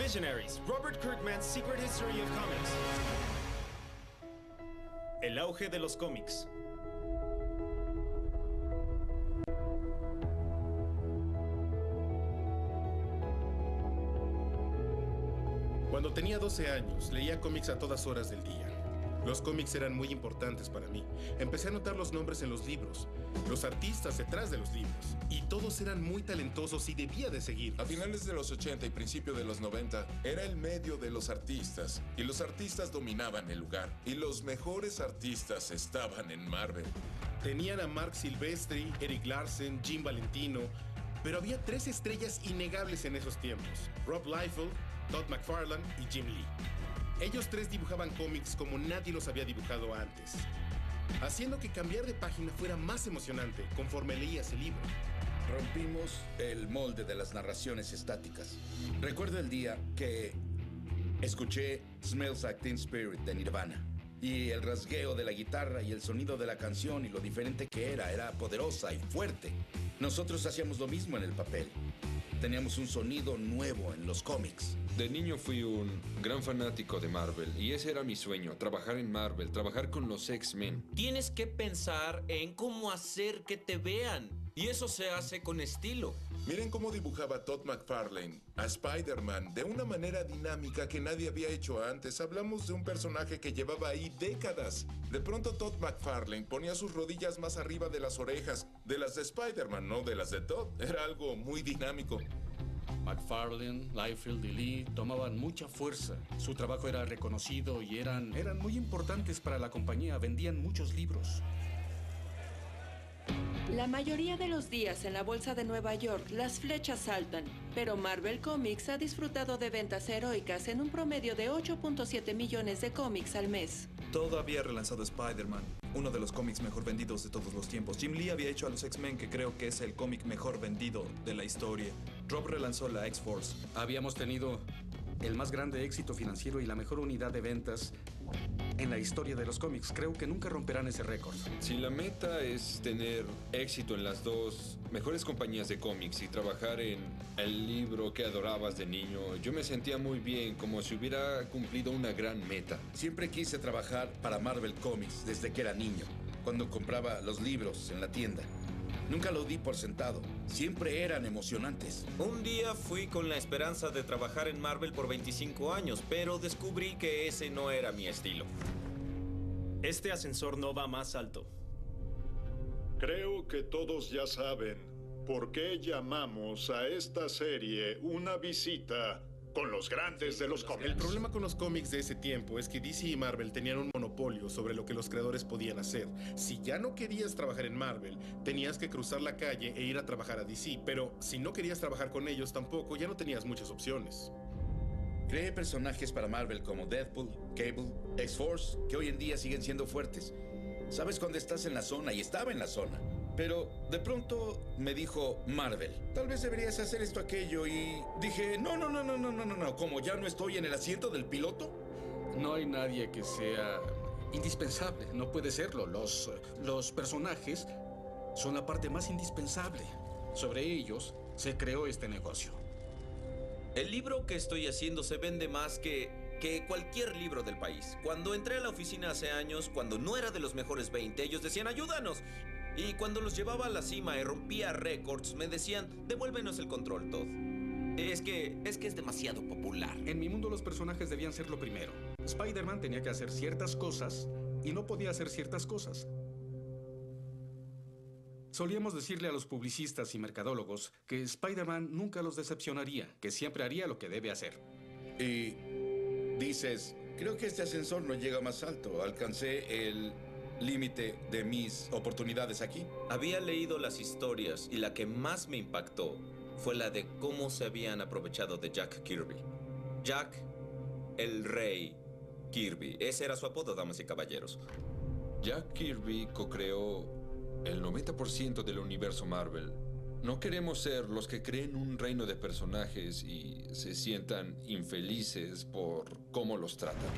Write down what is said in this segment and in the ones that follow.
Visionaries, Robert Kirkman's Secret History of Comics. El auge de los cómics. Cuando tenía 12 años, leía cómics a todas horas del día. Los cómics eran muy importantes para mí. Empecé a notar los nombres en los libros, los artistas detrás de los libros, y todos eran muy talentosos y debía de seguirlos. A finales de los 80 y principio de los 90, era el medio de los artistas, y los artistas dominaban el lugar, y los mejores artistas estaban en Marvel. Tenían a Mark Silvestri, Eric Larsen, Jim Valentino, pero había 3 estrellas innegables en esos tiempos: Rob Liefeld, Todd McFarlane y Jim Lee. Ellos 3 dibujaban cómics como nadie los había dibujado antes, haciendo que cambiar de página fuera más emocionante conforme leías el libro. Rompimos el molde de las narraciones estáticas. Recuerdo el día que escuché Smells Like Teen Spirit de Nirvana. Y el rasgueo de la guitarra y el sonido de la canción y lo diferente que era poderosa y fuerte. Nosotros hacíamos lo mismo en el papel. Teníamos un sonido nuevo en los cómics. De niño fui un gran fanático de Marvel y ese era mi sueño, trabajar en Marvel, trabajar con los X-Men. Tienes que pensar en cómo hacer que te vean. Y eso se hace con estilo. Miren cómo dibujaba Todd McFarlane a Spider-Man de una manera dinámica que nadie había hecho antes. Hablamos de un personaje que llevaba ahí décadas. De pronto Todd McFarlane ponía sus rodillas más arriba de las orejas, de las de Spider-Man, no de las de Todd. Era algo muy dinámico. McFarlane, Liefeld y Lee tomaban mucha fuerza. Su trabajo era reconocido y eran muy importantes para la compañía. Vendían muchos libros. La mayoría de los días en la bolsa de Nueva York las flechas saltan, pero Marvel Comics ha disfrutado de ventas heroicas en un promedio de 8.7 millones de cómics al mes. Todd había relanzado Spider-Man, uno de los cómics mejor vendidos de todos los tiempos. Jim Lee había hecho a los X-Men, que creo que es el cómic mejor vendido de la historia. Rob relanzó la X-Force. Habíamos tenido el más grande éxito financiero y la mejor unidad de ventas en la historia de los cómics. Creo que nunca romperán ese récord. Si la meta es tener éxito en las 2 mejores compañías de cómics y trabajar en el libro que adorabas de niño, yo me sentía muy bien, como si hubiera cumplido una gran meta. Siempre quise trabajar para Marvel Comics desde que era niño, cuando compraba los libros en la tienda. Nunca lo di por sentado. Siempre eran emocionantes. Un día fui con la esperanza de trabajar en Marvel por 25 años, pero descubrí que ese no era mi estilo. Este ascensor no va más alto. Creo que todos ya saben por qué llamamos a esta serie Una visita con los grandes de los cómics. El problema con los cómics de ese tiempo es que DC y Marvel tenían un monopolio sobre lo que los creadores podían hacer. Si ya no querías trabajar en Marvel, tenías que cruzar la calle e ir a trabajar a DC. Pero si no querías trabajar con ellos tampoco, ya no tenías muchas opciones. Creé personajes para Marvel como Deadpool, Cable, X-Force, que hoy en día siguen siendo fuertes. Sabes cuando estás en la zona, y estaba en la zona. Pero de pronto me dijo Marvel, tal vez deberías hacer esto, aquello, y dije, no, como ya no estoy en el asiento del piloto. No hay nadie que sea indispensable, no puede serlo. Los personajes son la parte más indispensable. Sobre ellos se creó este negocio. El libro que estoy haciendo se vende más que cualquier libro del país. Cuando entré a la oficina hace años, cuando no era de los mejores 20, ellos decían, ayúdanos. Y cuando los llevaba a la cima y rompía récords, me decían, devuélvenos el control, Todd. Es que es demasiado popular. En mi mundo los personajes debían ser lo primero. Spider-Man tenía que hacer ciertas cosas y no podía hacer ciertas cosas. Solíamos decirle a los publicistas y mercadólogos que Spider-Man nunca los decepcionaría, que siempre haría lo que debe hacer. Y dices, creo que este ascensor no llega más alto. Alcancé el límite de mis oportunidades aquí. Había leído las historias y la que más me impactó fue la de cómo se habían aprovechado de Jack Kirby. Jack, el Rey Kirby. Ese era su apodo, damas y caballeros. Jack Kirby co-creó el 90% del universo Marvel. No queremos ser los que creen un reino de personajes y se sientan infelices por cómo los tratan.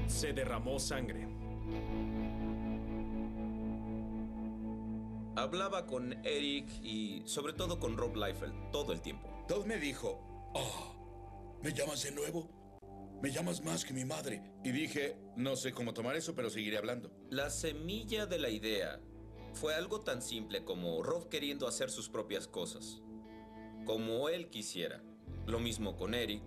Se derramó sangre. Hablaba con Eric y sobre todo con Rob Liefeld todo el tiempo. Todd me dijo, ¿Me llamas de nuevo? Me llamas más que mi madre. Y dije, no sé cómo tomar eso, pero seguiré hablando. La semilla de la idea fue algo tan simple como Rob queriendo hacer sus propias cosas, como él quisiera. Lo mismo con Eric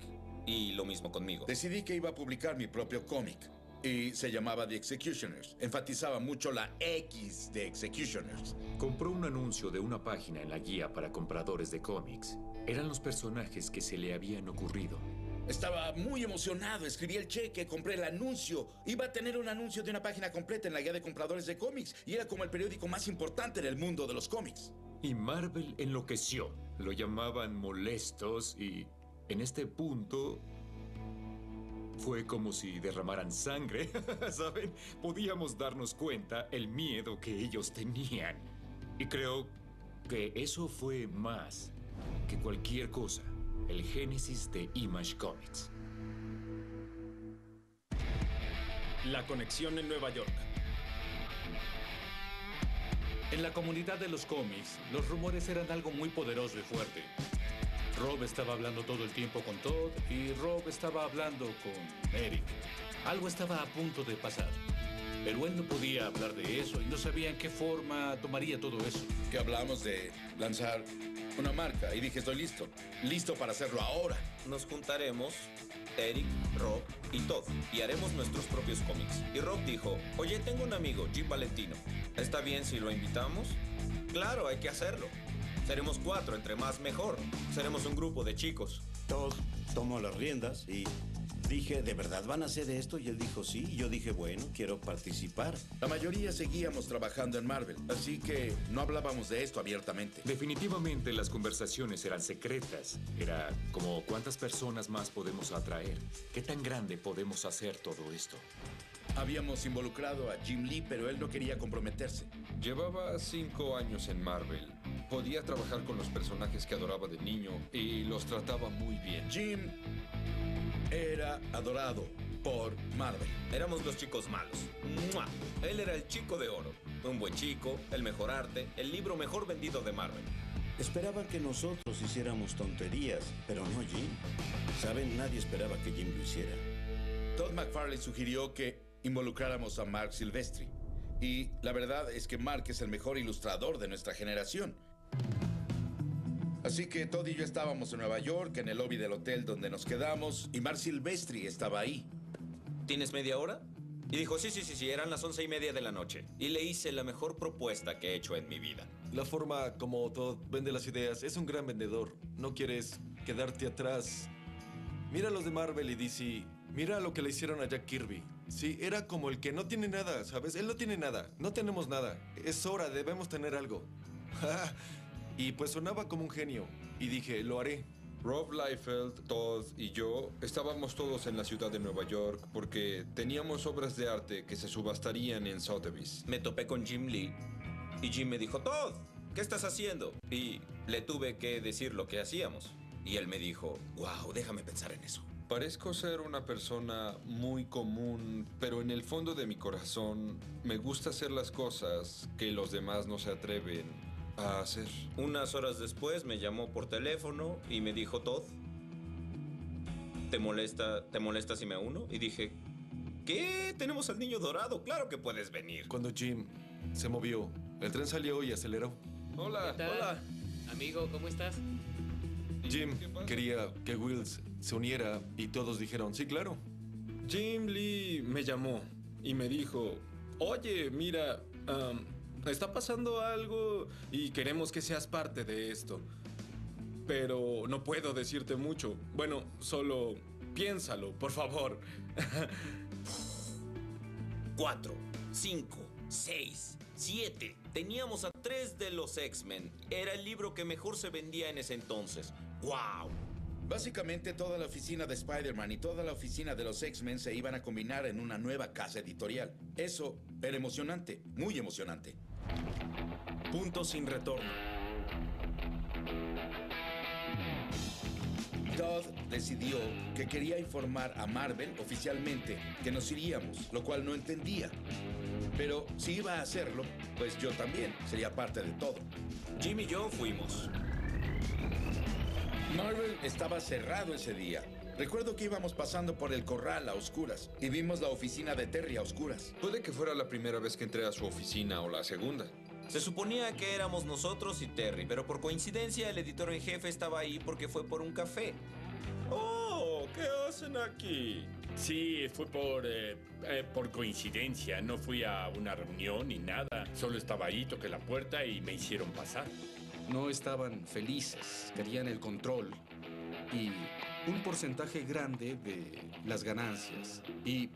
y lo mismo conmigo. Decidí que iba a publicar mi propio cómic y se llamaba The Executioners. Enfatizaba mucho la X de Executioners. Compró un anuncio de una página en la guía para compradores de cómics. Eran los personajes que se le habían ocurrido. Estaba muy emocionado, escribí el cheque, compré el anuncio. Iba a tener un anuncio de una página completa en la guía de compradores de cómics y era como el periódico más importante en el mundo de los cómics. Y Marvel enloqueció. Lo llamaban molestos y en este punto fue como si derramaran sangre, ¿saben? Podíamos darnos cuenta el miedo que ellos tenían. Y creo que eso fue más que cualquier cosa. El génesis de Image Comics. La conexión en Nueva York. En la comunidad de los cómics, los rumores eran algo muy poderoso y fuerte. Rob estaba hablando todo el tiempo con Todd y Rob estaba hablando con Eric. Algo estaba a punto de pasar, pero él no podía hablar de eso y no sabía en qué forma tomaría todo eso. Que hablamos de lanzar una marca y dije, estoy listo. Listo para hacerlo ahora. Nos juntaremos, Eric, Rob y Todd, y haremos nuestros propios cómics. Y Rob dijo, oye, tengo un amigo, Jim Valentino. ¿Está bien si lo invitamos? Claro, hay que hacerlo. Seremos 4, entre más mejor. Seremos un grupo de chicos. Todd tomó las riendas y dije, ¿de verdad van a hacer esto? Y él dijo, sí. Y yo dije, bueno, quiero participar. La mayoría seguíamos trabajando en Marvel, así que no hablábamos de esto abiertamente. Definitivamente las conversaciones eran secretas. Era como, ¿cuántas personas más podemos atraer? ¿Qué tan grande podemos hacer todo esto? Habíamos involucrado a Jim Lee, pero él no quería comprometerse. Llevaba 5 años en Marvel. Podía trabajar con los personajes que adoraba de niño y los trataba muy bien. Jim era adorado por Marvel. Éramos los chicos malos. ¡Mua! Él era el chico de oro. Un buen chico, el mejor arte, el libro mejor vendido de Marvel. Esperaban que nosotros hiciéramos tonterías, pero no Jim. ¿Saben? Nadie esperaba que Jim lo hiciera. Todd McFarlane sugirió que involucráramos a Marc Silvestri. Y la verdad es que Marc es el mejor ilustrador de nuestra generación. Así que Todd y yo estábamos en Nueva York, en el lobby del hotel donde nos quedamos, y Marc Silvestri estaba ahí. ¿Tienes media hora? Y dijo, sí, eran las 11:30 de la noche. Y le hice la mejor propuesta que he hecho en mi vida. La forma como Todd vende las ideas es un gran vendedor. No quieres quedarte atrás. Mira los de Marvel y DC. Mira lo que le hicieron a Jack Kirby. Sí, era como el que no tiene nada, ¿sabes? Él no tiene nada. No tenemos nada. Es hora, debemos tener algo. Y pues sonaba como un genio. Y dije, lo haré. Rob Liefeld, Todd y yo estábamos todos en la ciudad de Nueva York porque teníamos obras de arte que se subastarían en Sotheby's. Me topé con Jim Lee y Jim me dijo, Todd, ¿qué estás haciendo? Y le tuve que decir lo que hacíamos. Y él me dijo, wow, déjame pensar en eso. Parezco ser una persona muy común, pero en el fondo de mi corazón me gusta hacer las cosas que los demás no se atreven a hacer. Unas horas después me llamó por teléfono y me dijo, Todd, ¿te molesta si me uno? Y dije, ¿qué? Tenemos al niño dorado, claro que puedes venir. Cuando Jim se movió, el tren salió y aceleró. Hola, ¿Qué tal? hola. Amigo, ¿cómo estás? Jim quería que Wills se uniera y todos dijeron, sí, claro. Jim Lee me llamó y me dijo, oye, mira, está pasando algo y queremos que seas parte de esto. Pero no puedo decirte mucho. Bueno, solo piénsalo, por favor. 4, 5, 6, 7. Teníamos a 3 de los X-Men. Era el libro que mejor se vendía en ese entonces. ¡Wow! Básicamente toda la oficina de Spider-Man y toda la oficina de los X-Men se iban a combinar en una nueva casa editorial. Eso era emocionante, muy emocionante. Punto sin retorno. Todd decidió que quería informar a Marvel oficialmente que nos iríamos, lo cual no entendía. Pero si iba a hacerlo, pues yo también sería parte de todo. Jim y yo fuimos. Marvel estaba cerrado ese día. Recuerdo que íbamos pasando por el corral a oscuras y vimos la oficina de Terry a oscuras. Puede que fuera la primera vez que entré a su oficina o la segunda. Se suponía que éramos nosotros y Terry, pero por coincidencia el editor en jefe estaba ahí porque fue por un café. Oh, ¿qué hacen aquí? Sí, fue por coincidencia. No fui a una reunión ni nada. Solo estaba ahí, toqué la puerta y me hicieron pasar. No estaban felices, querían el control y un porcentaje grande de las ganancias. Y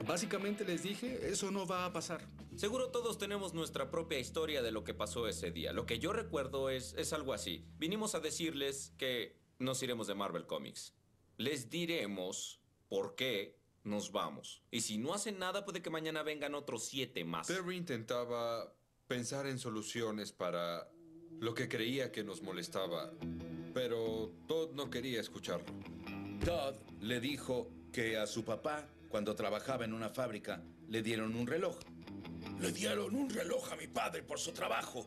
básicamente les dije, eso no va a pasar. Seguro todos tenemos nuestra propia historia de lo que pasó ese día. Lo que yo recuerdo es algo así. Vinimos a decirles que nos iremos de Marvel Comics. Les diremos por qué nos vamos. Y si no hacen nada, puede que mañana vengan otros 7 más. Terry intentaba pensar en soluciones para lo que creía que nos molestaba, pero Todd no quería escucharlo. Todd le dijo que a su papá, cuando trabajaba en una fábrica, le dieron un reloj. Le dieron un reloj a mi padre por su trabajo.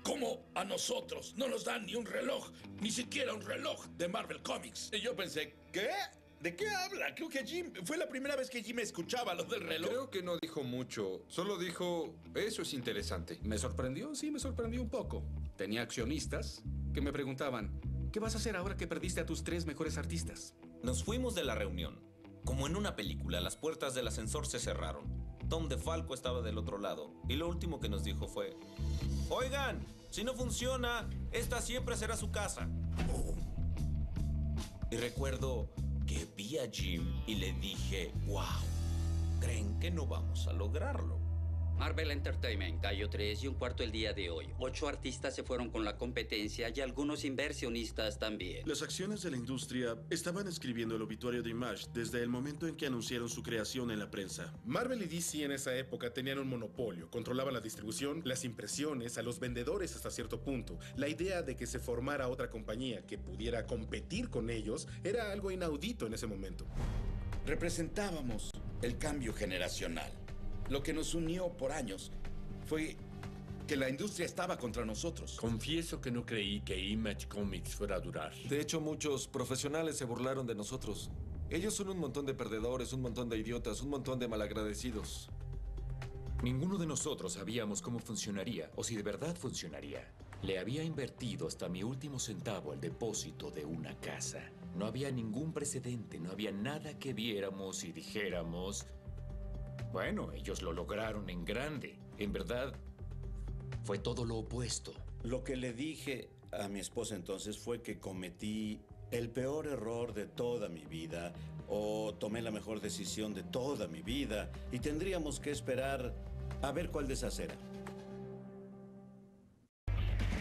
¿Cómo a nosotros no nos dan ni un reloj, ni siquiera un reloj de Marvel Comics? Y yo pensé, ¿qué? ¿De qué habla? Creo que Jim... Fue la primera vez que Jim escuchaba lo del reloj. Creo que no dijo mucho. Solo dijo, eso es interesante. ¿Me sorprendió? Sí, me sorprendió un poco. Tenía accionistas que me preguntaban, ¿qué vas a hacer ahora que perdiste a tus 3 mejores artistas? Nos fuimos de la reunión. Como en una película, las puertas del ascensor se cerraron. Tom DeFalco estaba del otro lado. Y lo último que nos dijo fue, oigan, si no funciona, esta siempre será su casa. Y recuerdo que vi a Jim y le dije, wow, ¿creen que no vamos a lograrlo? Marvel Entertainment cayó 3.25 el día de hoy. 8 artistas se fueron con la competencia y algunos inversionistas también. Las acciones de la industria estaban escribiendo el obituario de Image desde el momento en que anunciaron su creación en la prensa. Marvel y DC en esa época tenían un monopolio. Controlaban la distribución, las impresiones, a los vendedores hasta cierto punto. La idea de que se formara otra compañía que pudiera competir con ellos era algo inaudito en ese momento. Representábamos el cambio generacional. Lo que nos unió por años fue que la industria estaba contra nosotros. Confieso que no creí que Image Comics fuera a durar. De hecho, muchos profesionales se burlaron de nosotros. Ellos son un montón de perdedores, un montón de idiotas, un montón de malagradecidos. Ninguno de nosotros sabíamos cómo funcionaría o si de verdad funcionaría. Le había invertido hasta mi último centavo al depósito de una casa. No había ningún precedente, no había nada que viéramos y dijéramos... Bueno, ellos lo lograron en grande. En verdad, fue todo lo opuesto. Lo que le dije a mi esposa entonces fue que cometí el peor error de toda mi vida, o tomé la mejor decisión de toda mi vida, y tendríamos que esperar a ver cuál de esas era.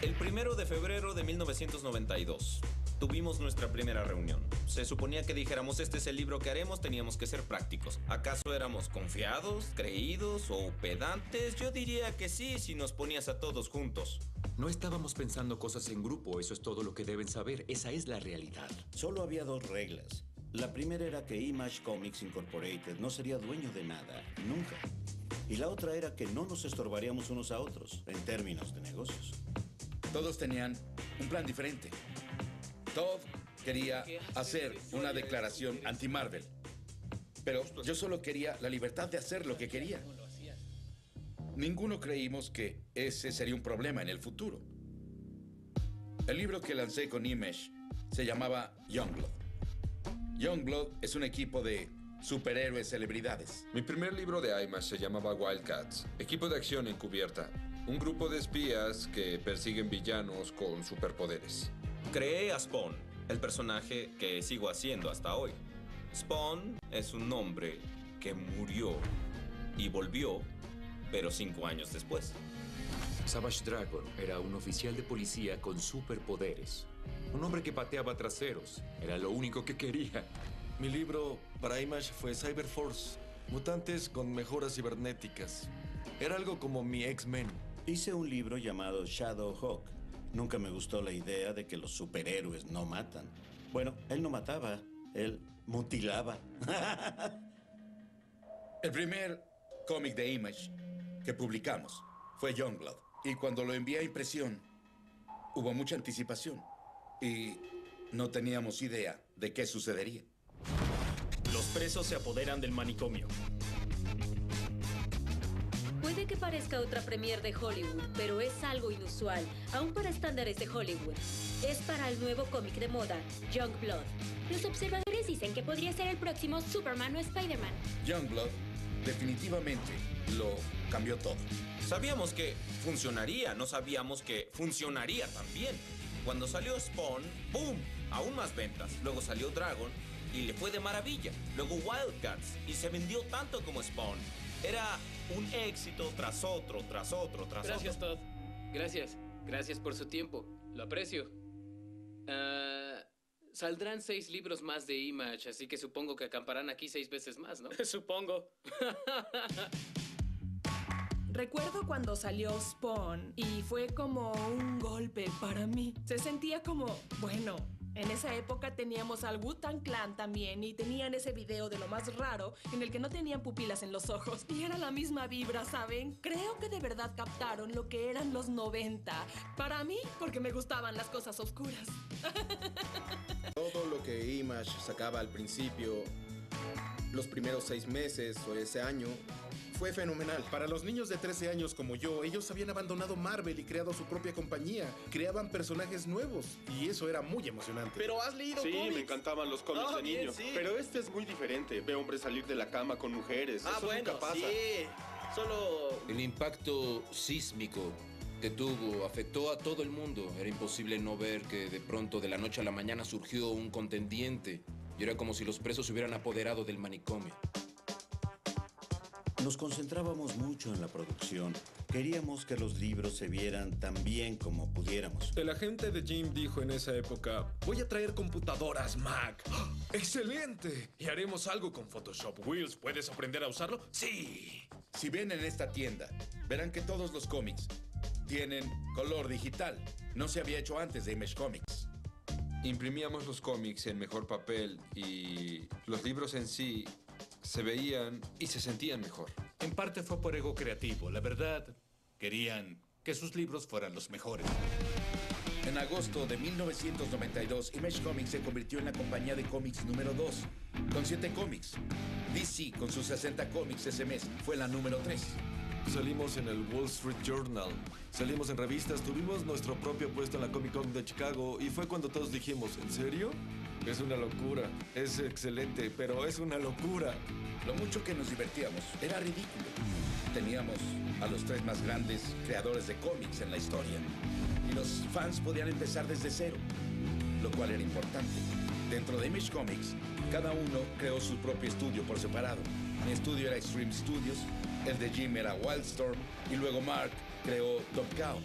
El 1 de febrero de 1992. Tuvimos nuestra primera reunión. Se suponía que dijéramos, este es el libro que haremos, teníamos que ser prácticos. ¿Acaso éramos confiados, creídos o pedantes? Yo diría que sí, si nos ponías a todos juntos. No estábamos pensando cosas en grupo, eso es todo lo que deben saber, esa es la realidad. Solo había 2 reglas. La primera era que Image Comics Incorporated no sería dueño de nada, nunca. Y la otra era que no nos estorbaríamos unos a otros, en términos de negocios. Todos tenían un plan diferente. Todd quería hacer una declaración anti-Marvel. Pero yo solo quería la libertad de hacer lo que quería. Ninguno creímos que ese sería un problema en el futuro. El libro que lancé con Image se llamaba Youngblood. Youngblood es un equipo de superhéroes celebridades. Mi primer libro de Image se llamaba Wildcats, equipo de acción encubierta. Un grupo de espías que persiguen villanos con superpoderes. Creé a Spawn, el personaje que sigo haciendo hasta hoy. Spawn es un hombre que murió y volvió, pero 5 años después. Savage Dragon era un oficial de policía con superpoderes. Un hombre que pateaba traseros. Era lo único que quería. Mi libro para Image fue Cyberforce, mutantes con mejoras cibernéticas. Era algo como mi X-Men. Hice un libro llamado Shadowhawk. Nunca me gustó la idea de que los superhéroes no matan. Bueno, él no mataba, él mutilaba. El primer cómic de Image que publicamos fue Youngblood. Y cuando lo envié a impresión, hubo mucha anticipación. Y no teníamos idea de qué sucedería. Los presos se apoderan del manicomio. Puede que parezca otra premier de Hollywood, pero es algo inusual, aún para estándares de Hollywood. Es para el nuevo cómic de moda, Youngblood. Los observadores dicen que podría ser el próximo Superman o Spider-Man. Youngblood definitivamente lo cambió todo. Sabíamos que funcionaría, no sabíamos que funcionaría también. Cuando salió Spawn, ¡boom! Aún más ventas. Luego salió Dragon y le fue de maravilla. Luego Wildcats y se vendió tanto como Spawn. Era un éxito tras otro, tras otro, tras otro. Gracias, Todd. Gracias. Gracias por su tiempo. Lo aprecio. Saldrán 6 libros más de Image, así que supongo que acamparán aquí 6 veces más, ¿no? Supongo. Recuerdo cuando salió Spawn y fue como un golpe para mí. Se sentía como, bueno, en esa época teníamos al Wu-Tang Clan también y tenían ese video de lo más raro en el que no tenían pupilas en los ojos. Y era la misma vibra, ¿saben? Creo que de verdad captaron lo que eran los 90. Para mí, porque me gustaban las cosas oscuras. Todo lo que Image sacaba al principio, los primeros 6 meses o ese año, fue fenomenal. Para los niños de 13 años como yo, ellos habían abandonado Marvel y creado su propia compañía. Creaban personajes nuevos y eso era muy emocionante. Pero has leído cómics. Sí, me encantaban los cómics de niño. Sí. Pero este es muy diferente. Ve hombres salir de la cama con mujeres. Eso nunca pasa. Sí. Solo... El impacto sísmico que tuvo afectó a todo el mundo. Era imposible no ver que de pronto, de la noche a la mañana, surgió un contendiente. Y era como si los presos se hubieran apoderado del manicomio. Nos concentrábamos mucho en la producción. Queríamos que los libros se vieran tan bien como pudiéramos. El agente de Jim dijo en esa época, voy a traer computadoras Mac. ¡Oh! ¡Excelente! Y haremos algo con Photoshop. Wills, ¿puedes aprender a usarlo? ¡Sí! Si ven en esta tienda, verán que todos los cómics tienen color digital. No se había hecho antes de Image Comics. Imprimíamos los cómics en mejor papel y los libros en sí se veían y se sentían mejor. En parte fue por ego creativo. La verdad, querían que sus libros fueran los mejores. En agosto de 1992, Image Comics se convirtió en la compañía de cómics número 2, con 7 cómics. DC, con sus 60 cómics ese mes, fue la número 3. Salimos en el Wall Street Journal, salimos en revistas, tuvimos nuestro propio puesto en la Comic Con de Chicago y fue cuando todos dijimos, ¿en serio? Es una locura, es excelente, pero es una locura. Lo mucho que nos divertíamos era ridículo. Teníamos a los 3 más grandes creadores de cómics en la historia y los fans podían empezar desde cero, lo cual era importante. Dentro de Image Comics, cada uno creó su propio estudio por separado. Mi estudio era Extreme Studios, el de Jim era Wildstorm y luego Mark creó Top Cow.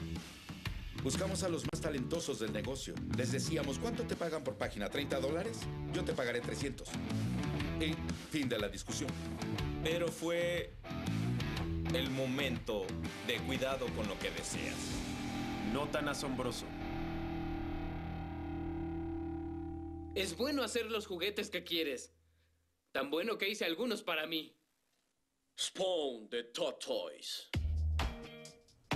Buscamos a los más talentosos del negocio. Les decíamos, ¿cuánto te pagan por página? ¿$30? Yo te pagaré 300. Y fin de la discusión. Pero fue el momento de cuidado con lo que deseas. No tan asombroso. Es bueno hacer los juguetes que quieres. Tan bueno que hice algunos para mí. Spawn de Todd Toys.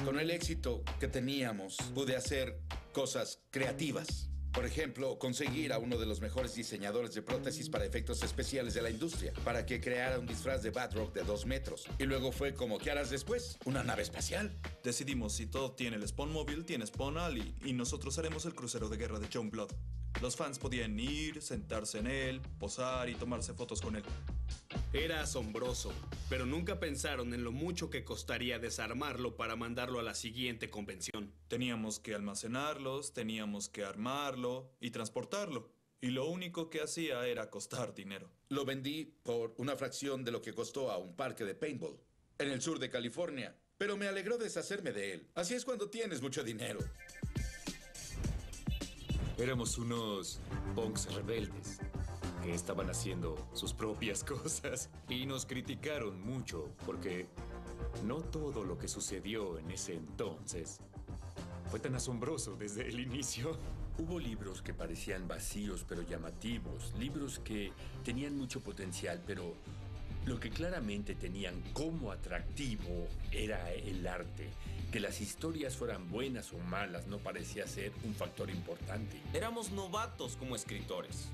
Con el éxito que teníamos, pude hacer cosas creativas. Por ejemplo, conseguir a uno de los mejores diseñadores de prótesis para efectos especiales de la industria, para que creara un disfraz de Batroc de 2 metros. Y luego fue como, ¿qué harás después? ¿Una nave espacial? Decidimos, si Todd tiene el Spawn móvil, tiene Spawn Alley, y nosotros haremos el crucero de guerra de Youngblood. Los fans podían ir, sentarse en él, posar y tomarse fotos con él. Era asombroso, pero nunca pensaron en lo mucho que costaría desarmarlo para mandarlo a la siguiente convención. Teníamos que almacenarlos, teníamos que armarlo y transportarlo. Y lo único que hacía era costar dinero. Lo vendí por una fracción de lo que costó a un parque de paintball en el sur de California. Pero me alegró deshacerme de él. Así es cuando tienes mucho dinero. Éramos unos punks rebeldes que estaban haciendo sus propias cosas y nos criticaron mucho porque no todo lo que sucedió en ese entonces fue tan asombroso desde el inicio. Hubo libros que parecían vacíos pero llamativos, libros que tenían mucho potencial, pero lo que claramente tenían como atractivo era el arte. Que las historias fueran buenas o malas no parecía ser un factor importante. Éramos novatos como escritores.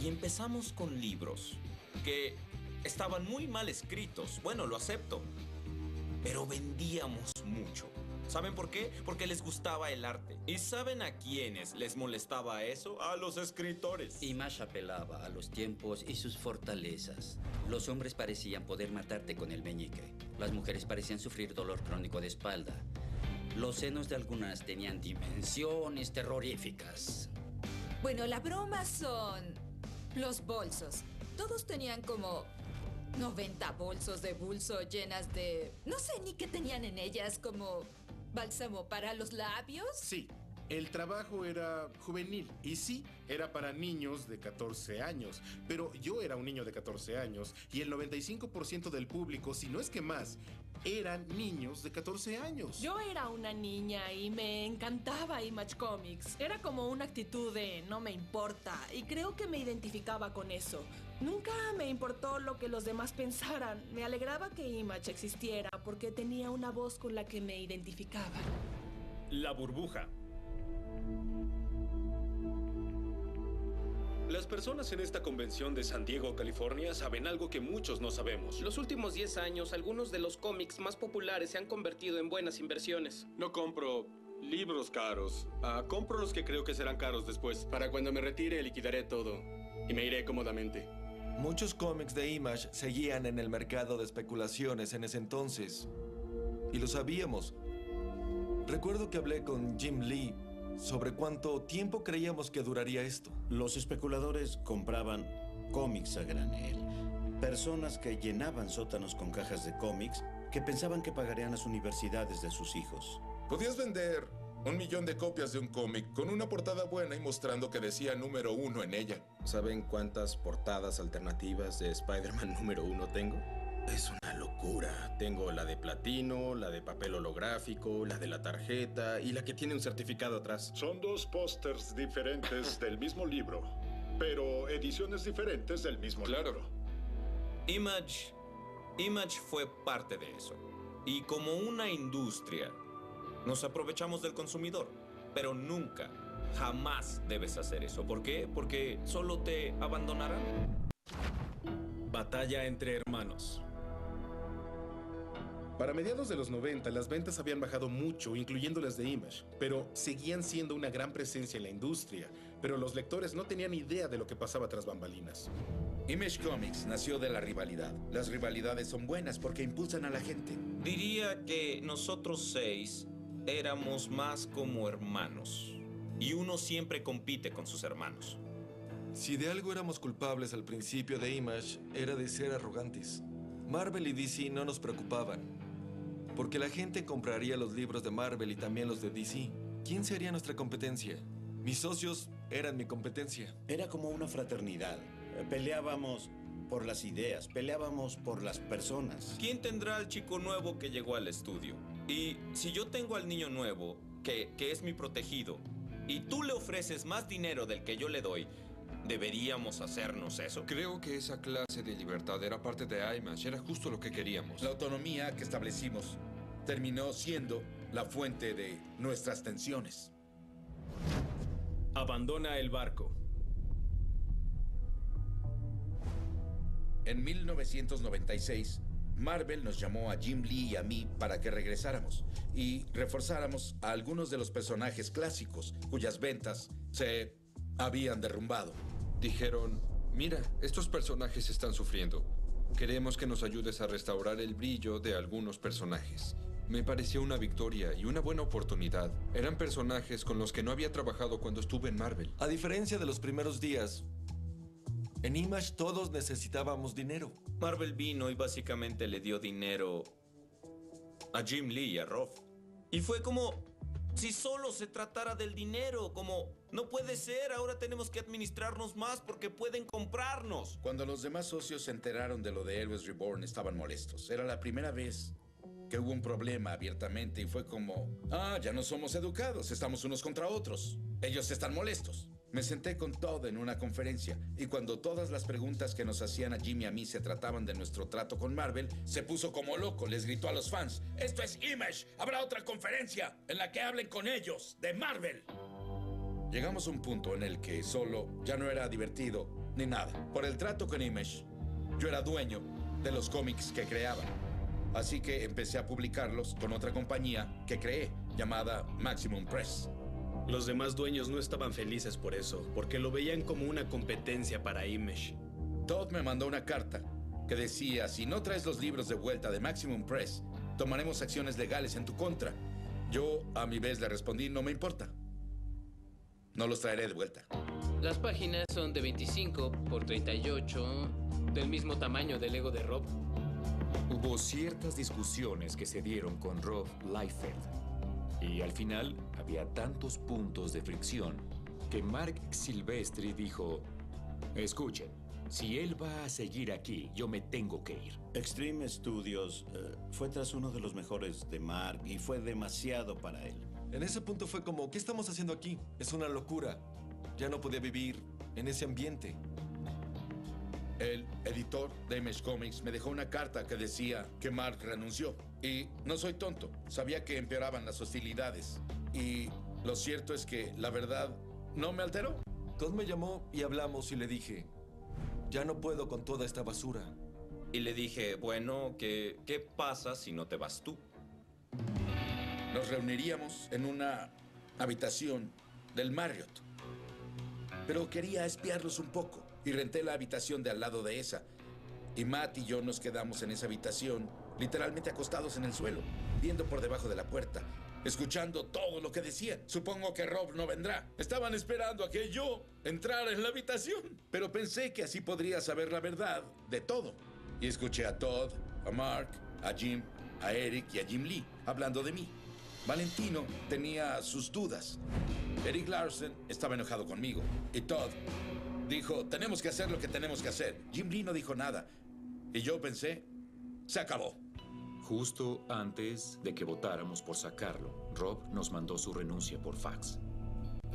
Y empezamos con libros que estaban muy mal escritos. Bueno, lo acepto. Pero vendíamos mucho. ¿Saben por qué? Porque les gustaba el arte. ¿Y saben a quiénes les molestaba eso? A los escritores. Image apelaba a los tiempos y sus fortalezas. Los hombres parecían poder matarte con el meñique. Las mujeres parecían sufrir dolor crónico de espalda. Los senos de algunas tenían dimensiones terroríficas. Bueno, la broma son los bolsos. Todos tenían como 90 bolsos de bulso llenas de... No sé ni qué tenían en ellas, como bálsamo para los labios. Sí, el trabajo era juvenil y sí, era para niños de 14 años. Pero yo era un niño de 14 años y el 95% del público, si no es que más, eran niños de 14 años. Yo era una niña y me encantaba Image Comics. Era como una actitud de no me importa y creo que me identificaba con eso. Nunca me importó lo que los demás pensaran. Me alegraba que Image existiera porque tenía una voz con la que me identificaba. La burbuja. Las personas en esta convención de San Diego, California, saben algo que muchos no sabemos. Los últimos 10 años, algunos de los cómics más populares se han convertido en buenas inversiones. No compro libros caros. Compro los que creo que serán caros después. Para cuando me retire, liquidaré todo y me iré cómodamente. Muchos cómics de Image seguían en el mercado de especulaciones en ese entonces. Y lo sabíamos. Recuerdo que hablé con Jim Lee sobre cuánto tiempo creíamos que duraría esto. Los especuladores compraban cómics a granel. Personas que llenaban sótanos con cajas de cómics que pensaban que pagarían las universidades de sus hijos. Podías vender 1 millón de copias de un cómic con una portada buena y mostrando que decía número 1 en ella. ¿Saben cuántas portadas alternativas de Spider-Man número 1 tengo? Es una locura. Tengo la de platino, la de papel holográfico, la de la tarjeta y la que tiene un certificado atrás. Son 2 pósters diferentes del mismo libro, pero ediciones diferentes del mismo libro. Image fue parte de eso. Y como una industria, nos aprovechamos del consumidor. Pero nunca, jamás debes hacer eso. ¿Por qué? Porque solo te abandonarán. Batalla entre hermanos. Para mediados de los 90, las ventas habían bajado mucho, incluyendo las de Image, pero seguían siendo una gran presencia en la industria. Pero los lectores no tenían idea de lo que pasaba tras bambalinas. Image Comics nació de la rivalidad. Las rivalidades son buenas porque impulsan a la gente. Diría que nosotros 6 éramos más como hermanos. Y uno siempre compite con sus hermanos. Si de algo éramos culpables al principio de Image, era de ser arrogantes. Marvel y DC no nos preocupaban, porque la gente compraría los libros de Marvel y también los de DC. ¿Quién sería nuestra competencia? Mis socios eran mi competencia. Era como una fraternidad. Peleábamos por las ideas, peleábamos por las personas. ¿Quién tendrá al chico nuevo que llegó al estudio? Y si yo tengo al niño nuevo, que es mi protegido, y tú le ofreces más dinero del que yo le doy, ¿deberíamos hacernos eso? Creo que esa clase de libertad era parte de Image. Era justo lo que queríamos. La autonomía que establecimos terminó siendo la fuente de nuestras tensiones. Abandona el barco. En 1996, Marvel nos llamó a Jim Lee y a mí para que regresáramos y reforzáramos a algunos de los personajes clásicos cuyas ventas se habían derrumbado. Dijeron, mira, estos personajes están sufriendo. Queremos que nos ayudes a restaurar el brillo de algunos personajes. Me pareció una victoria y una buena oportunidad. Eran personajes con los que no había trabajado cuando estuve en Marvel. A diferencia de los primeros días, en Image todos necesitábamos dinero. Marvel vino y básicamente le dio dinero a Jim Lee y a Rob. Y fue como si solo se tratara del dinero, como no puede ser, ahora tenemos que administrarnos más porque pueden comprarnos. Cuando los demás socios se enteraron de lo de Heroes Reborn, estaban molestos. Era la primera vez que hubo un problema abiertamente y fue como, ya no somos educados, estamos unos contra otros. Ellos están molestos. Me senté con Todd en una conferencia y cuando todas las preguntas que nos hacían a Jim y a mí se trataban de nuestro trato con Marvel, se puso como loco, les gritó a los fans, «¡Esto es Image! ¡Habrá otra conferencia en la que hablen con ellos, de Marvel!». Llegamos a un punto en el que solo ya no era divertido ni nada. Por el trato con Image, yo era dueño de los cómics que creaba. Así que empecé a publicarlos con otra compañía que creé, llamada Maximum Press. Los demás dueños no estaban felices por eso, porque lo veían como una competencia para Image. Todd me mandó una carta que decía, si no traes los libros de vuelta de Maximum Press, tomaremos acciones legales en tu contra. Yo, a mi vez, le respondí, no me importa. No los traeré de vuelta. Las páginas son de 25 por 38, del mismo tamaño del ego de Rob. Hubo ciertas discusiones que se dieron con Rob Liefeld. Y al final había tantos puntos de fricción que Mark Silvestri dijo, escuchen, si él va a seguir aquí, yo me tengo que ir. Extreme Studios fue tras uno de los mejores de Mark y fue demasiado para él. En ese punto fue como, ¿qué estamos haciendo aquí? Es una locura. Ya no podía vivir en ese ambiente. El editor de Image Comics me dejó una carta que decía que Mark renunció. Y no soy tonto, sabía que empeoraban las hostilidades. Y lo cierto es que, la verdad, no me alteró. Todd me llamó y hablamos y le dije, ya no puedo con toda esta basura. Y le dije, bueno, ¿qué pasa si no te vas tú? Nos reuniríamos en una habitación del Marriott. Pero quería espiarlos un poco y renté la habitación de al lado de esa. Y Matt y yo nos quedamos en esa habitación, literalmente acostados en el suelo, viendo por debajo de la puerta, escuchando todo lo que decía. Supongo que Rob no vendrá. Estaban esperando a que yo entrara en la habitación. Pero pensé que así podría saber la verdad de todo. Y escuché a Todd, a Mark, a Jim, a Eric y a Jim Lee hablando de mí. Valentino tenía sus dudas. Eric Larsen estaba enojado conmigo. Y Todd dijo, tenemos que hacer lo que tenemos que hacer. Jim Lee no dijo nada. Y yo pensé, se acabó. Justo antes de que votáramos por sacarlo, Rob nos mandó su renuncia por fax.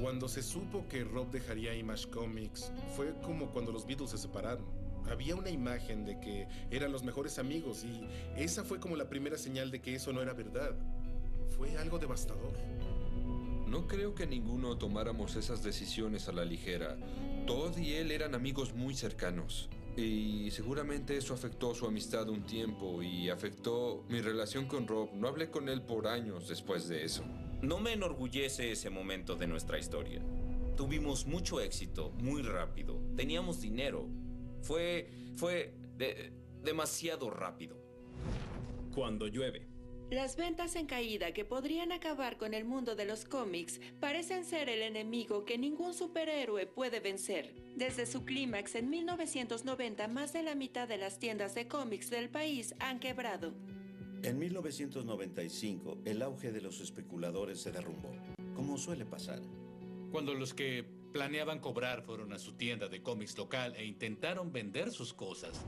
Cuando se supo que Rob dejaría Image Comics, fue como cuando los Beatles se separaron. Había una imagen de que eran los mejores amigos y esa fue como la primera señal de que eso no era verdad. Fue algo devastador. No creo que ninguno tomáramos esas decisiones a la ligera. Todd y él eran amigos muy cercanos. Y seguramente eso afectó su amistad un tiempo y afectó mi relación con Rob. No hablé con él por años después de eso. No me enorgullece ese momento de nuestra historia. Tuvimos mucho éxito, muy rápido. Teníamos dinero. Fue demasiado rápido. Cuando llueve. Las ventas en caída que podrían acabar con el mundo de los cómics parecen ser el enemigo que ningún superhéroe puede vencer. Desde su clímax en 1990, más de la mitad de las tiendas de cómics del país han quebrado. En 1995, el auge de los especuladores se derrumbó, como suele pasar. Cuando los que planeaban cobrar fueron a su tienda de cómics local e intentaron vender sus cosas,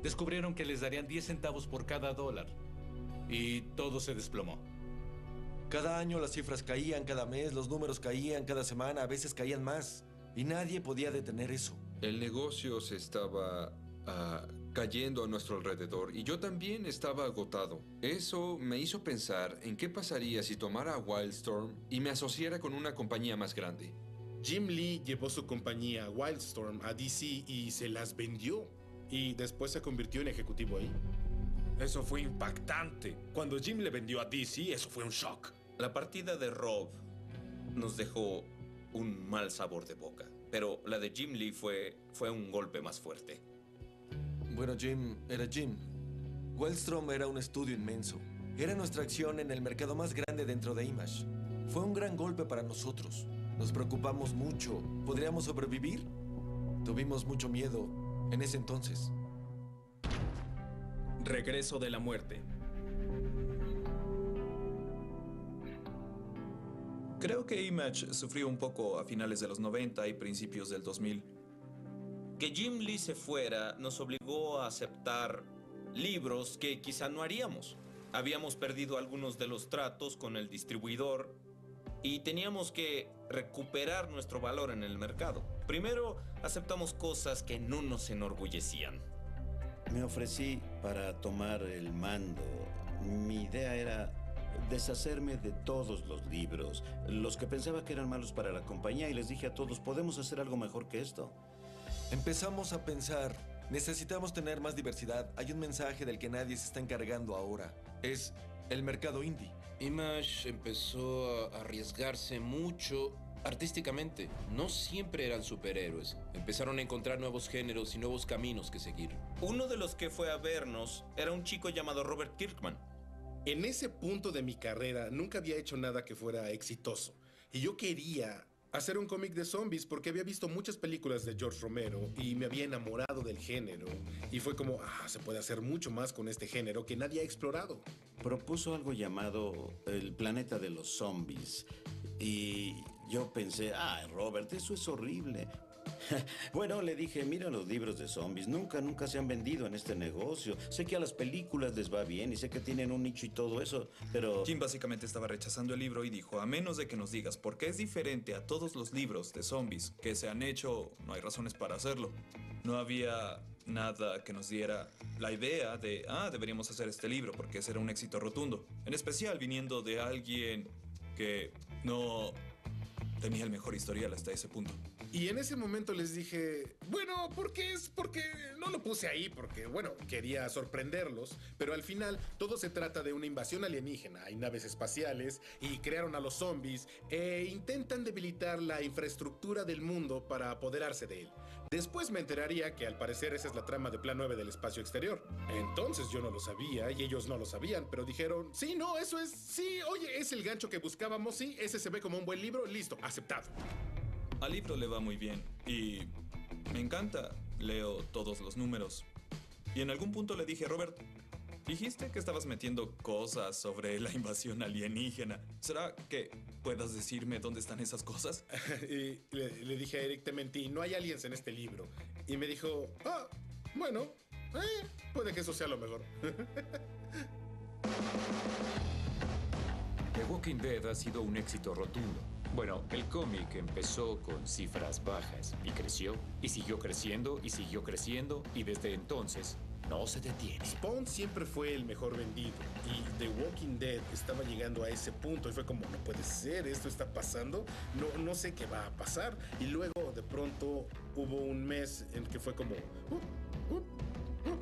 descubrieron que les darían 10 centavos por cada dólar. Y todo se desplomó. Cada año las cifras caían, cada mes los números caían, cada semana a veces caían más. Y nadie podía detener eso. El negocio se estaba cayendo a nuestro alrededor y yo también estaba agotado. Eso me hizo pensar en qué pasaría si tomara a Wildstorm y me asociara con una compañía más grande. Jim Lee llevó su compañía Wildstorm a DC y se las vendió. Y después se convirtió en ejecutivo ahí. Eso fue impactante. Cuando Jim le vendió a DC, eso fue un shock. La partida de Rob nos dejó un mal sabor de boca. Pero la de Jim Lee fue un golpe más fuerte. Bueno, Jim era Jim. Wildstorm era un estudio inmenso. Era nuestra acción en el mercado más grande dentro de Image. Fue un gran golpe para nosotros. Nos preocupamos mucho. ¿Podríamos sobrevivir? Tuvimos mucho miedo en ese entonces. Regreso de la muerte. Creo que Image sufrió un poco a finales de los 90 y principios del 2000. Que Jim Lee se fuera nos obligó a aceptar libros que quizá no haríamos. Habíamos perdido algunos de los tratos con el distribuidor y teníamos que recuperar nuestro valor en el mercado. Primero aceptamos cosas que no nos enorgullecían. Me ofrecí para tomar el mando. Mi idea era deshacerme de todos los libros, los que pensaba que eran malos para la compañía, y les dije a todos, podemos hacer algo mejor que esto. Empezamos a pensar, necesitamos tener más diversidad. Hay un mensaje del que nadie se está encargando ahora. Es el mercado indie. Image empezó a arriesgarse mucho artísticamente. No siempre eran superhéroes. Empezaron a encontrar nuevos géneros y nuevos caminos que seguir. Uno de los que fue a vernos era un chico llamado Robert Kirkman. En ese punto de mi carrera nunca había hecho nada que fuera exitoso. Y yo quería hacer un cómic de zombies porque había visto muchas películas de George Romero y me había enamorado del género. Y fue como, se puede hacer mucho más con este género que nadie ha explorado. Propuso algo llamado el planeta de los zombies. Y yo pensé, Robert, eso es horrible. Bueno, le dije, mira los libros de zombies, nunca se han vendido en este negocio. Sé que a las películas les va bien y sé que tienen un nicho y todo eso, pero... Jim básicamente estaba rechazando el libro y dijo, a menos de que nos digas por qué es diferente a todos los libros de zombies que se han hecho, no hay razones para hacerlo. No había nada que nos diera la idea de, deberíamos hacer este libro porque ese era un éxito rotundo. En especial viniendo de alguien que no tenía el mejor historial hasta ese punto. Y en ese momento les dije, bueno, porque no lo puse ahí, porque, bueno, quería sorprenderlos, pero al final todo se trata de una invasión alienígena. Hay naves espaciales y crearon a los zombies e intentan debilitar la infraestructura del mundo para apoderarse de él. Después me enteraría que al parecer esa es la trama de Plan 9 del espacio exterior. Entonces yo no lo sabía y ellos no lo sabían, pero dijeron, sí, no, eso es, sí, oye, es el gancho que buscábamos, sí, ese se ve como un buen libro, listo, aceptado. Al libro le va muy bien y me encanta. Leo todos los números. Y en algún punto le dije, Robert, dijiste que estabas metiendo cosas sobre la invasión alienígena. ¿Será que puedas decirme dónde están esas cosas? Y le dije a Eric, te mentí, no hay aliens en este libro. Y me dijo, bueno, puede que eso sea lo mejor. The Walking Dead ha sido un éxito rotundo. Bueno, el cómic empezó con cifras bajas y creció, y siguió creciendo, y siguió creciendo, y desde entonces no se detiene. Spawn siempre fue el mejor vendido, y The Walking Dead estaba llegando a ese punto, y fue como, no puede ser, esto está pasando, no sé qué va a pasar. Y luego, de pronto, hubo un mes en que fue como...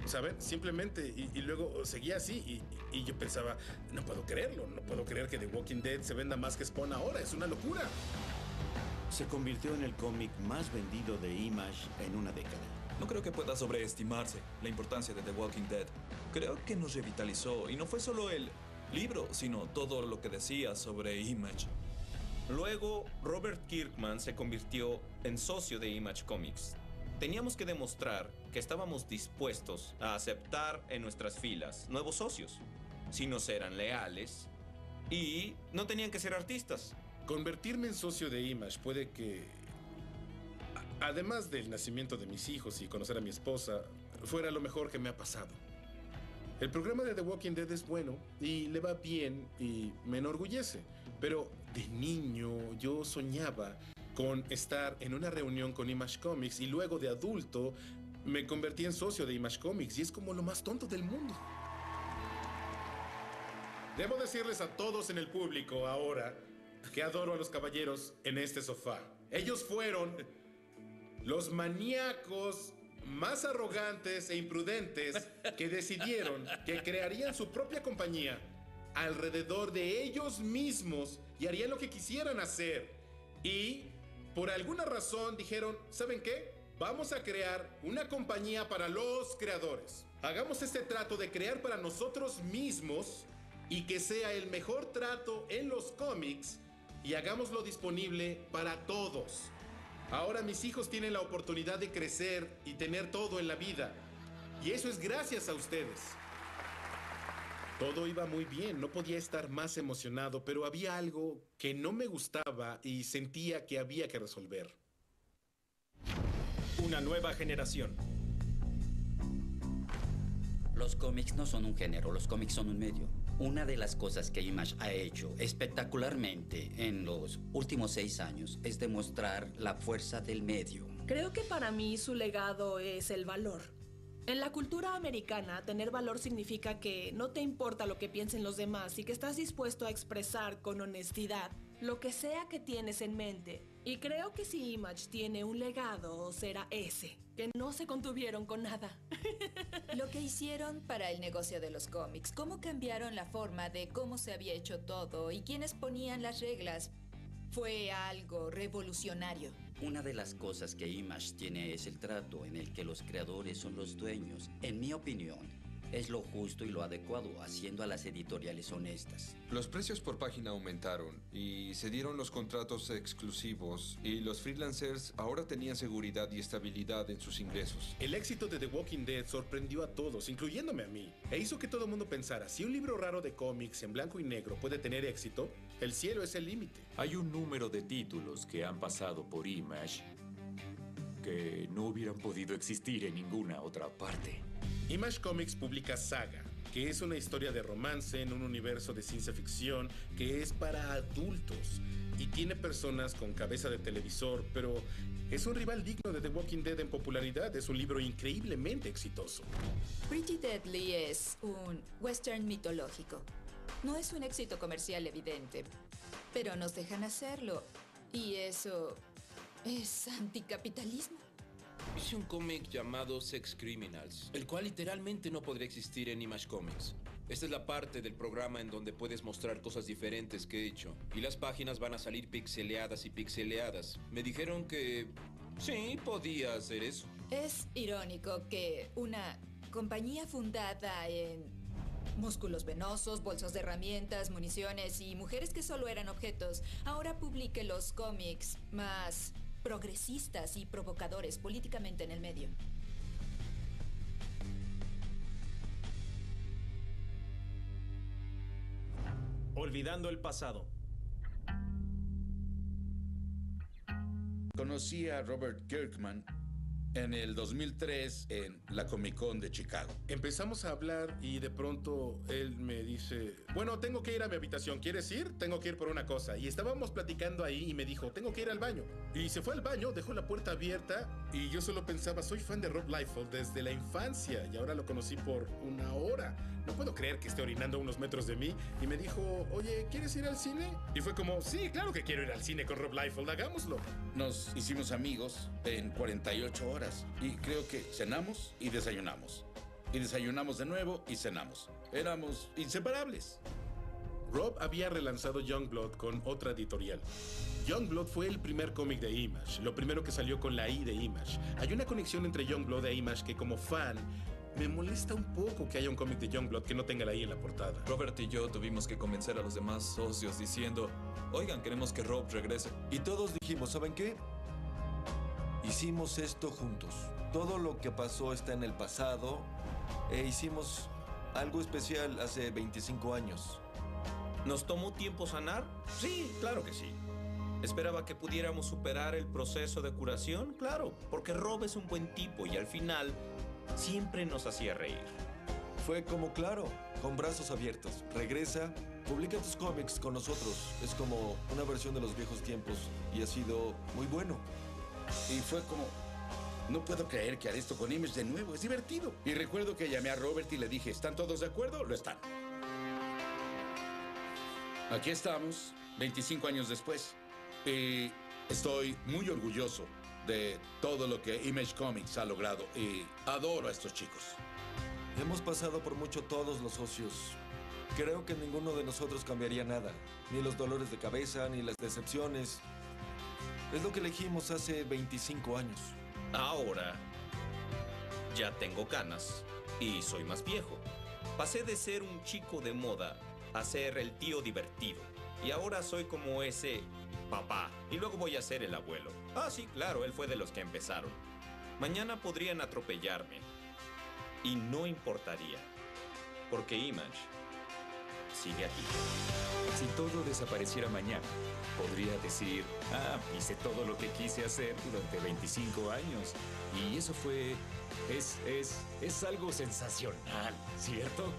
¿saben? Simplemente, y luego seguía así, y yo pensaba, no puedo creerlo, no puedo creer que The Walking Dead se venda más que Spawn ahora, es una locura. Se convirtió en el cómic más vendido de Image en una década. No creo que pueda sobreestimarse la importancia de The Walking Dead. Creo que nos revitalizó, y no fue solo el libro, sino todo lo que decía sobre Image. Luego, Robert Kirkman se convirtió en socio de Image Comics. Teníamos que demostrar que estábamos dispuestos a aceptar en nuestras filas nuevos socios, si nos eran leales y no tenían que ser artistas. Convertirme en socio de Image puede que, además del nacimiento de mis hijos y conocer a mi esposa, fuera lo mejor que me ha pasado. El programa de The Walking Dead es bueno y le va bien y me enorgullece, pero de niño yo soñaba con estar en una reunión con Image Comics y luego de adulto me convertí en socio de Image Comics y es como lo más tonto del mundo. Debo decirles a todos en el público ahora que adoro a los caballeros en este sofá. Ellos fueron los maníacos más arrogantes e imprudentes que decidieron que crearían su propia compañía alrededor de ellos mismos y harían lo que quisieran hacer. Y por alguna razón dijeron, ¿saben qué? Vamos a crear una compañía para los creadores. Hagamos este trato de crear para nosotros mismos y que sea el mejor trato en los cómics y hagámoslo disponible para todos. Ahora mis hijos tienen la oportunidad de crecer y tener todo en la vida. Y eso es gracias a ustedes. Todo iba muy bien, no podía estar más emocionado, pero había algo que no me gustaba y sentía que había que resolver. Una nueva generación. Los cómics no son un género, los cómics son un medio. Una de las cosas que Image ha hecho espectacularmente en los últimos 6 años es demostrar la fuerza del medio. Creo que para mí su legado es el valor. En la cultura americana, tener valor significa que no te importa lo que piensen los demás y que estás dispuesto a expresar con honestidad lo que sea que tienes en mente. Y creo que si Image tiene un legado, será ese, que no se contuvieron con nada. Lo que hicieron para el negocio de los cómics, cómo cambiaron la forma de cómo se había hecho todo y quiénes ponían las reglas, fue algo revolucionario. Una de las cosas que Image tiene es el trato en el que los creadores son los dueños. En mi opinión, es lo justo y lo adecuado, haciendo a las editoriales honestas. Los precios por página aumentaron y se dieron los contratos exclusivos y los freelancers ahora tenían seguridad y estabilidad en sus ingresos. El éxito de The Walking Dead sorprendió a todos, incluyéndome a mí, e hizo que todo el mundo pensara, si un libro raro de cómics en blanco y negro puede tener éxito, el cielo es el límite. Hay un número de títulos que han pasado por Image que no hubieran podido existir en ninguna otra parte. Image Comics publica Saga, que es una historia de romance en un universo de ciencia ficción que es para adultos y tiene personas con cabeza de televisor, pero es un rival digno de The Walking Dead en popularidad. Es un libro increíblemente exitoso. Pretty Deadly es un western mitológico. No es un éxito comercial evidente, pero nos dejan hacerlo. Y eso es anticapitalismo. Hice un cómic llamado Sex Criminals, el cual literalmente no podría existir en Image Comics. Esta es la parte del programa en donde puedes mostrar cosas diferentes que he hecho. Y las páginas van a salir pixeleadas y pixeleadas. Me dijeron que sí, podía hacer eso. Es irónico que una compañía fundada en músculos venosos, bolsas de herramientas, municiones y mujeres que solo eran objetos, ahora publique los cómics más progresistas y provocadores políticamente en el medio. Olvidando el pasado. Conocí a Robert Kirkman en el 2003 en la Comic Con de Chicago. Empezamos a hablar y de pronto él me dice, bueno, tengo que ir a mi habitación, ¿quieres ir? Tengo que ir por una cosa. Y estábamos platicando ahí y me dijo, tengo que ir al baño. Y se fue al baño, dejó la puerta abierta y yo solo pensaba, soy fan de Rob Liefeld desde la infancia y ahora lo conocí por una hora. No puedo creer que esté orinando a unos metros de mí. Y me dijo, oye, ¿quieres ir al cine? Y fue como, sí, claro que quiero ir al cine con Rob Liefeld, hagámoslo. Nos hicimos amigos en 48 horas y creo que cenamos y desayunamos. Y desayunamos de nuevo y cenamos. Éramos inseparables. Rob había relanzado Youngblood con otra editorial. Youngblood fue el primer cómic de Image, lo primero que salió con la I de Image. Hay una conexión entre Youngblood e Image que como fan me molesta un poco que haya un cómic de Youngblood que no tenga la I en la portada. Robert y yo tuvimos que convencer a los demás socios diciendo, oigan, queremos que Rob regrese. Y todos dijimos, ¿saben qué? Hicimos esto juntos. Todo lo que pasó está en el pasado e hicimos algo especial hace 25 años. ¿Nos tomó tiempo sanar? Sí, claro que sí. ¿Esperaba que pudiéramos superar el proceso de curación? Claro, porque Rob es un buen tipo y al final siempre nos hacía reír. Fue como claro, con brazos abiertos. Regresa, publica tus cómics con nosotros. Es como una versión de los viejos tiempos y ha sido muy bueno. Y fue como, no puedo creer que haré esto con Image de nuevo, es divertido. Y recuerdo que llamé a Robert y le dije, ¿están todos de acuerdo? Lo están. Aquí estamos, 25 años después. Y estoy muy orgulloso de todo lo que Image Comics ha logrado. Y adoro a estos chicos. Hemos pasado por mucho todos los socios. Creo que ninguno de nosotros cambiaría nada. Ni los dolores de cabeza, ni las decepciones. Es lo que elegimos hace 25 años. Ahora ya tengo canas y soy más viejo. Pasé de ser un chico de moda a ser el tío divertido. Y ahora soy como ese papá. Y luego voy a ser el abuelo. Ah, sí, claro, él fue de los que empezaron. Mañana podrían atropellarme. Y no importaría. Porque Image sigue aquí. Si todo desapareciera mañana, podría decir, hice todo lo que quise hacer durante 25 años. Y eso es algo sensacional, ¿cierto?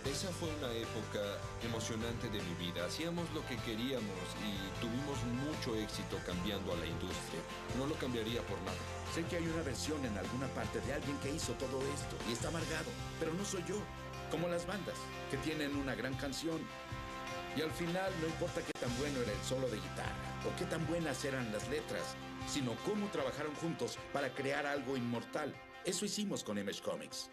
Esa fue una época emocionante de mi vida. Hacíamos lo que queríamos y tuvimos mucho éxito cambiando a la industria. No lo cambiaría por nada. Sé que hay una versión en alguna parte de alguien que hizo todo esto y está amargado, pero no soy yo. Como las bandas, que tienen una gran canción. Y al final no importa qué tan bueno era el solo de guitarra o qué tan buenas eran las letras, sino cómo trabajaron juntos para crear algo inmortal. Eso hicimos con Image Comics.